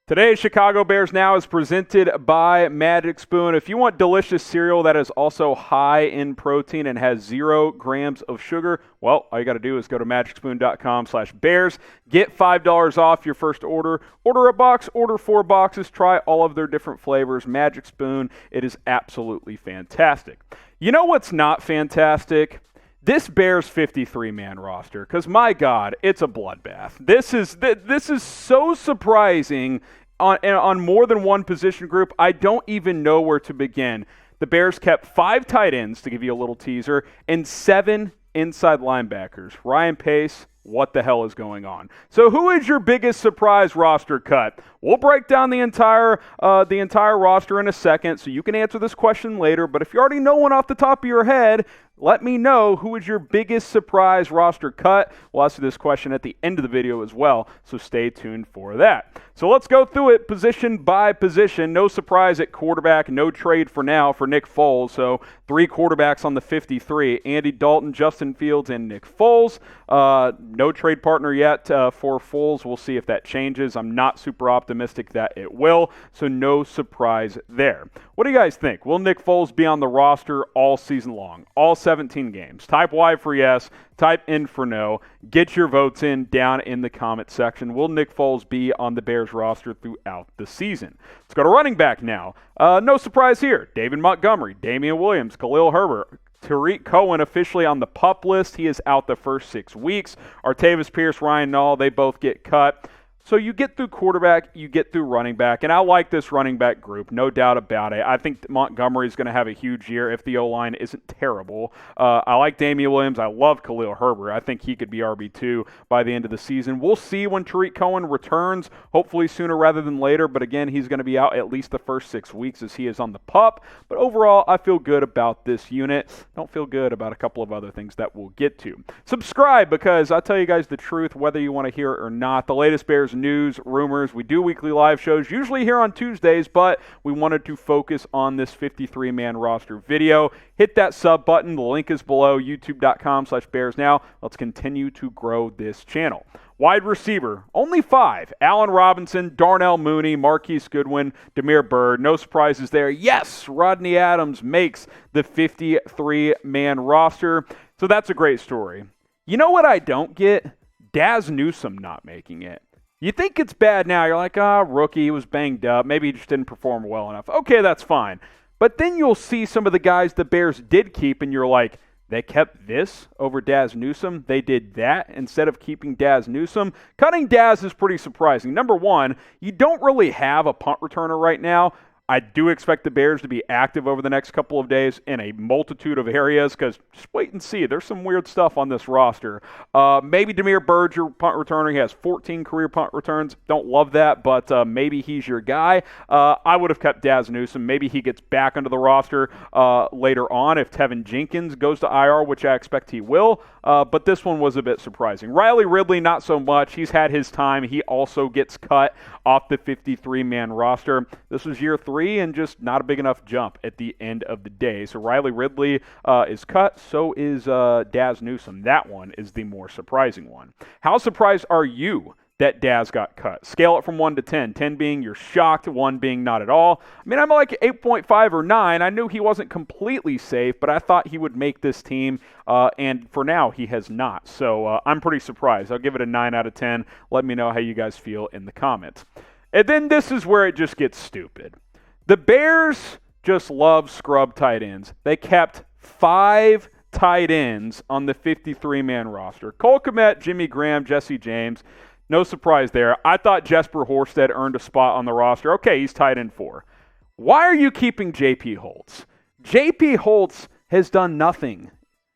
Today's Chicago Bears Now is presented by Magic Spoon. If you want delicious cereal that is also high in protein and has 0 grams of sugar, well, all you got to do is go to magicspoon.com/bears. Get $5 off your first order. Order a box, order 4 boxes, try all of their different flavors. Magic Spoon, it is absolutely fantastic. You know what's not fantastic? This Bears 53-man roster, because my God, it's a bloodbath. This is so surprising on more than one position group. I don't even know where to begin. The Bears kept 5 tight ends, to give you a little teaser, and 7 inside linebackers. Ryan Pace, what the hell is going on? So who is your biggest surprise roster cut? We'll break down the entire roster in a second, so you can answer this question later. But if you already know one off the top of your head, let me know who is your biggest surprise roster cut. We'll answer this question at the end of the video as well, so stay tuned for that. So let's go through it position by position. No surprise at quarterback, no trade for now for Nick Foles. So 3 quarterbacks on the 53, Andy Dalton, Justin Fields, and Nick Foles. No trade partner yet for Foles. We'll see if that changes. I'm not super optimistic that it will, so no surprise there. What do you guys think? Will Nick Foles be on the roster all season long, all 17 games? Type Y for yes, type N for no. Get your votes in down in the comment section. Will Nick Foles be on the Bears roster throughout the season? Let's go to running back now. No surprise here. David Montgomery, Damian Williams, Khalil Herbert, Tariq Cohen officially on the PUP list. He is out the first 6 weeks. Artavis, Pierce, Ryan Nall, they both get cut. So you get through quarterback, you get through running back, and I like this running back group, no doubt about it. I think Montgomery is going to have a huge year if the O-line isn't terrible. I like Damian Williams. I love Khalil Herbert. I think he could be RB2 by the end of the season. We'll see when Tariq Cohen returns, hopefully sooner rather than later, but again, he's going to be out at least the first 6 weeks as he is on the PUP. But overall, I feel good about this unit. Don't feel good about a couple of other things that we'll get to. Subscribe, because I'll tell you guys the truth, whether you want to hear it or not. The latest Bears news, rumors. We do weekly live shows, usually here on Tuesdays, but we wanted to focus on this 53-man roster video. Hit that sub button. The link is below, youtube.com/BearsNow. Let's continue to grow this channel. Wide receiver, only 5. Allen Robinson, Darnell Mooney, Marquise Goodwin, Damiere Byrd. No surprises there. Yes, Rodney Adams makes the 53-man roster. So that's a great story. You know what I don't get? Dazz Newsome not making it. You think it's bad now. You're like, rookie, he was banged up. Maybe he just didn't perform well enough. Okay, that's fine. But then you'll see some of the guys the Bears did keep, and you're like, they kept this over Dazz Newsome. They did that instead of keeping Dazz Newsome. Cutting Dazz is pretty surprising. Number one, you don't really have a punt returner right now. I do expect the Bears to be active over the next couple of days in a multitude of areas, because just wait and see. There's some weird stuff on this roster. Maybe Damiere Byrd, your punt returner. He has 14 career punt returns. Don't love that, but maybe he's your guy. I would have kept Dazz Newsome. Maybe he gets back onto the roster later on if TEVEN Jenkins goes to IR, which I expect he will. But this one was a bit surprising. Riley Ridley, not so much. He's had his time. He also gets cut off the 53-man roster. This was year 3 and just not a big enough jump at the end of the day. So Riley Ridley is cut. So is Dazz Newsome. That one is the more surprising one. How surprised are you that Dazz got cut? Scale it from 1 to 10. 10 being you're shocked, 1 being not at all. I mean, I'm like 8.5 or 9. I knew he wasn't completely safe, but I thought he would make this team, and for now, he has not. So I'm pretty surprised. I'll give it a 9 out of 10. Let me know how you guys feel in the comments. And then this is where it just gets stupid. The Bears just love scrub tight ends. They kept 5 tight ends on the 53-man roster. Cole Kmet, Jimmy Graham, Jesse James. No surprise there. I thought Jesper Horsted earned a spot on the roster. Okay, he's tight end 4. Why are you keeping J.P. Holtz? J.P. Holtz has done nothing.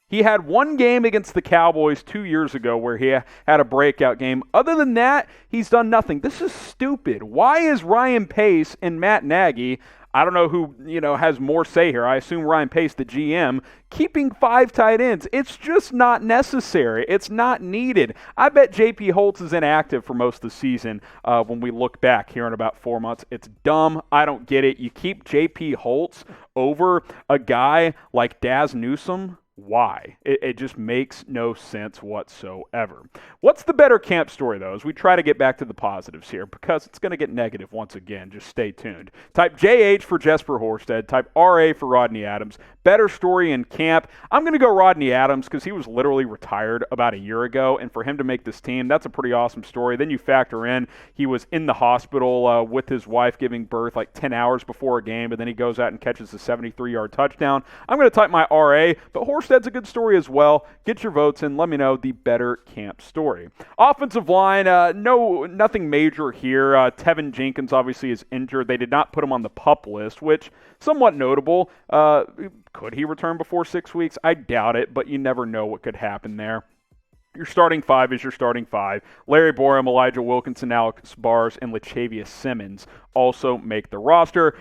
He had 1 game against the Cowboys 2 years ago where he had a breakout game. Other than that, he's done nothing. This is stupid. Why is Ryan Pace and Matt Nagy, I don't know who, has more say here. I assume Ryan Pace, the GM, keeping 5 tight ends. It's just not necessary. It's not needed. I bet J.P. Holtz is inactive for most of the season when we look back here in about 4 months. It's dumb. I don't get it. You keep J.P. Holtz over a guy like Dazz Newsome. Why? It just makes no sense whatsoever. What's the better camp story, though, as we try to get back to the positives here, because it's going to get negative once again. Just stay tuned. Type JH for Jesper Horsted. Type RA for Rodney Adams. Better story in camp. I'm going to go Rodney Adams because he was literally retired about a year ago, and for him to make this team, that's a pretty awesome story. Then you factor in he was in the hospital with his wife giving birth like 10 hours before a game, and then he goes out and catches a 73-yard touchdown. I'm going to type my RA, but Horsted's a good story as well. Get your votes in. Let me know the better camp story. Offensive line, nothing major here. TEVEN Jenkins obviously is injured. They did not put him on the PUP list, which somewhat notable. Could he return before 6 weeks? I doubt it, but you never know what could happen there. Your starting five is your starting five. Larry Borum, Elijah Wilkinson, Alex Bars, and Lachavious Simmons also make the roster.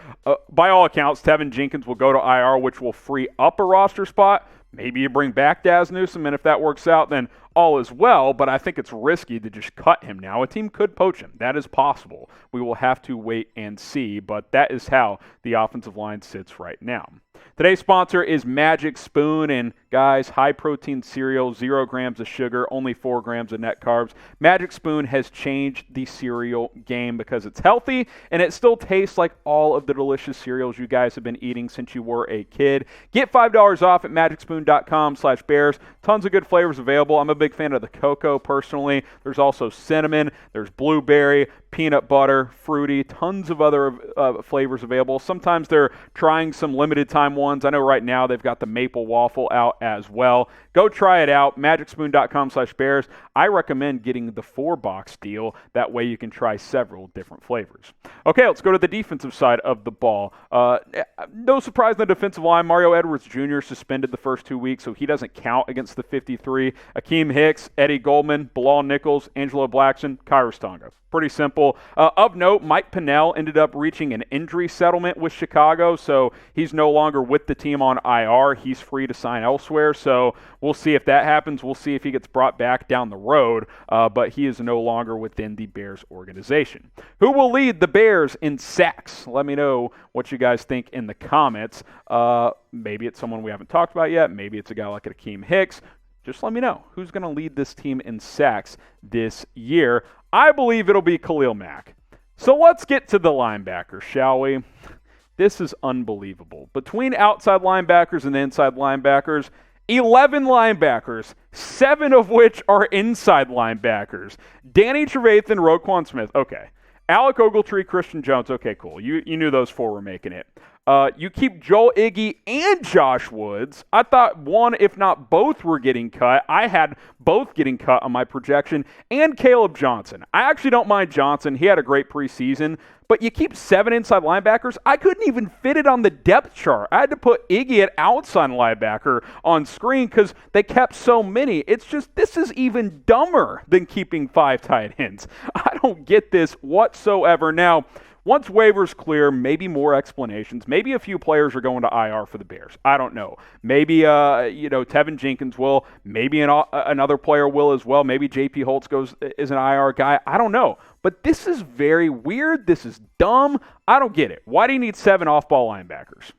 By all accounts, TEVEN Jenkins will go to IR, which will free up a roster spot. Maybe you bring back Dazz Newsome, and if that works out, then all is well, but I think it's risky to just cut him now. A team could poach him. That is possible. We will have to wait and see, but that is how the offensive line sits right now. Today's sponsor is Magic Spoon, and guys, high-protein cereal, 0 grams of sugar, only 4 grams of net carbs. Magic Spoon has changed the cereal game because it's healthy, and it still tastes like all of the delicious cereals you guys have been eating since you were a kid. Get $5 off at magicspoon.com/bears. Tons of good flavors available. I'm a big fan of the cocoa, personally. There's also cinnamon. There's blueberry, peanut butter, fruity, tons of other flavors available. Sometimes they're trying some limited time ones. I know right now they've got the maple waffle out as well. Go try it out, magicspoon.com/bears. I recommend getting the 4-box deal. That way you can try several different flavors. Okay, let's go to the defensive side of the ball. No surprise in the defensive line. Mario Edwards Jr. suspended the first 2 weeks, so he doesn't count against the 53. Akeem Hicks, Eddie Goldman, Bilal Nichols, Angelo Blackson, Kyrus Tonga. Pretty simple. Of note, Mike Pennell ended up reaching an injury settlement with Chicago, so he's no longer with the team on IR. He's free to sign elsewhere, so we'll see if that happens. We'll see if he gets brought back down the road, but he is no longer within the Bears organization. Who will lead the Bears in sacks? Let me know what you guys think in the comments. Maybe it's someone we haven't talked about yet. Maybe it's a guy like Akeem Hicks. Just let me know who's going to lead this team in sacks this year. I believe it'll be Khalil Mack. So let's get to the linebackers, shall we? This is unbelievable. Between outside linebackers and inside linebackers, 11 linebackers, 7 of which are inside linebackers. Danny Trevathan, Roquan Smith. Okay. Alec Ogletree, Christian Jones. Okay, cool. You knew those 4 were making it. You keep Joel Iggy and Josh Woods. I thought one, if not both, were getting cut. I had both getting cut on my projection. And Caleb Johnson. I actually don't mind Johnson. He had a great preseason. But you keep 7 inside linebackers. I couldn't even fit it on the depth chart. I had to put Iggy at outside linebacker on screen because they kept so many. It's just, this is even dumber than keeping 5 tight ends. I don't get this whatsoever. Now, once waivers clear, maybe more explanations. Maybe a few players are going to IR for the Bears. I don't know. Maybe, TEVEN Jenkins will. Maybe another player will as well. Maybe J.P. Holtz is an IR guy. I don't know. But this is very weird. This is dumb. I don't get it. Why do you need 7 off-ball linebackers?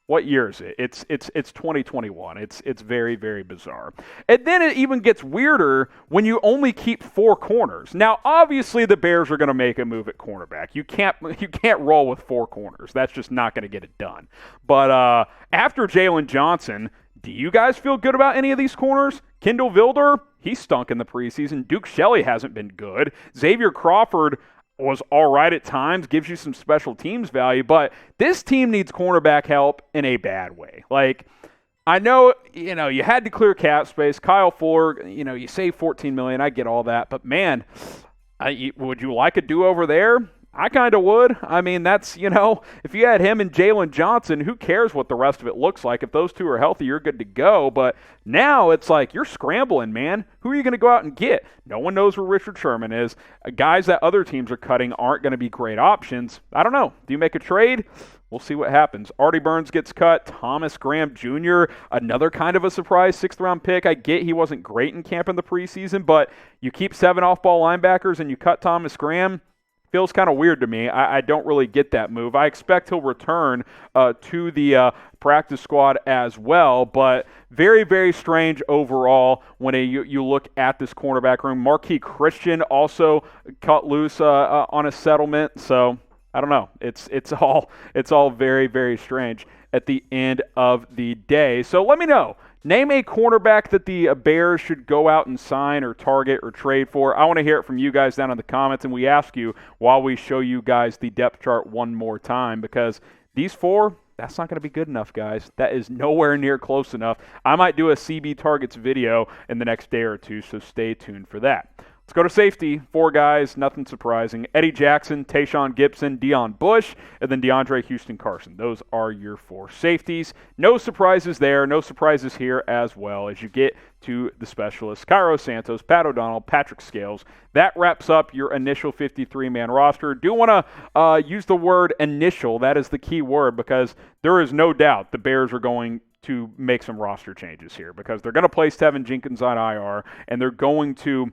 What year is it? It's 2021. It's very, very bizarre. And then it even gets weirder when you only keep 4 corners. Now, obviously, the Bears are going to make a move at cornerback. You can't roll with 4 corners. That's just not going to get it done. But after Jalen Johnson, do you guys feel good about any of these corners? Kendall Vilder, he stunk in the preseason. Duke Shelley hasn't been good. Xavier Crawford was all right at times, gives you some special teams value, but this team needs cornerback help in a bad way. Like, I know, you had to clear cap space. Kyle Fuller, you save $14 million. I get all that, but man, would you like a do-over there? I kind of would. I mean, that's, if you had him and Jalen Johnson, who cares what the rest of it looks like? If those 2 are healthy, you're good to go. But now it's like you're scrambling, man. Who are you going to go out and get? No one knows where Richard Sherman is. Guys that other teams are cutting aren't going to be great options. I don't know. Do you make a trade? We'll see what happens. Artie Burns gets cut. Thomas Graham Jr., another kind of a surprise 6th-round pick. I get he wasn't great in camp in the preseason, but you keep 7 off-ball linebackers and you cut Thomas Graham. feels kind of weird to me. I don't really get that move. I expect he'll return to the practice squad as well, but very, very strange overall when you look at this cornerback room. Marquis Christian also cut loose on a settlement, so I don't know. It's all very, very strange at the end of the day. So let me know. Name a cornerback that the Bears should go out and sign or target or trade for. I want to hear it from you guys down in the comments, and we ask you while we show you guys the depth chart one more time, because these 4, that's not going to be good enough, guys. That is nowhere near close enough. I might do a CB targets video in the next day or two, so stay tuned for that. Let's go to safety. 4 guys, nothing surprising. Eddie Jackson, Tayshaun Gibson, Deion Bush, and then DeAndre Houston Carson. Those are your 4 safeties. No surprises there. No surprises here as well as you get to the specialists. Cairo Santos, Pat O'Donnell, Patrick Scales. That wraps up your initial 53-man roster. Do want to use the word initial. That is the key word, because there is no doubt the Bears are going to make some roster changes here, because they're going to place TEVEN Jenkins on IR, and they're going to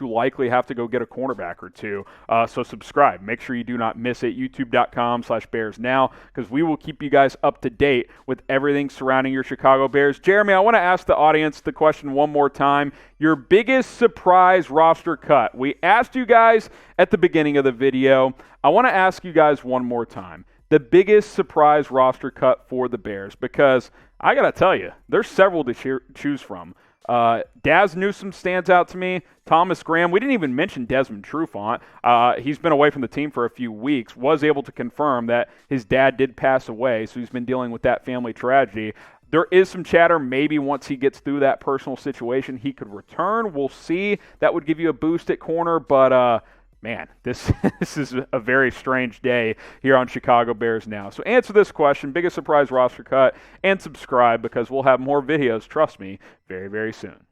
likely have to go get a cornerback or 2. So subscribe. Make sure you do not miss it. YouTube.com/BearsNow, because we will keep you guys up to date with everything surrounding your Chicago Bears. Jeremy, I want to ask the audience the question one more time. Your biggest surprise roster cut. We asked you guys at the beginning of the video. I want to ask you guys one more time. The biggest surprise roster cut for the Bears, because I got to tell you, there's several to choose from. Dazz Newsome stands out to me. Thomas Graham. We didn't even mention Desmond Trufant. He's been away from the team for a few weeks. Was able to confirm that his dad did pass away, so he's been dealing with that family tragedy. There is some chatter. Maybe once he gets through that personal situation, he could return. We'll see. That would give you a boost at corner, but man, this is a very strange day here on Chicago Bears Now. So answer this question, biggest surprise roster cut, and subscribe, because we'll have more videos, trust me, very, very soon.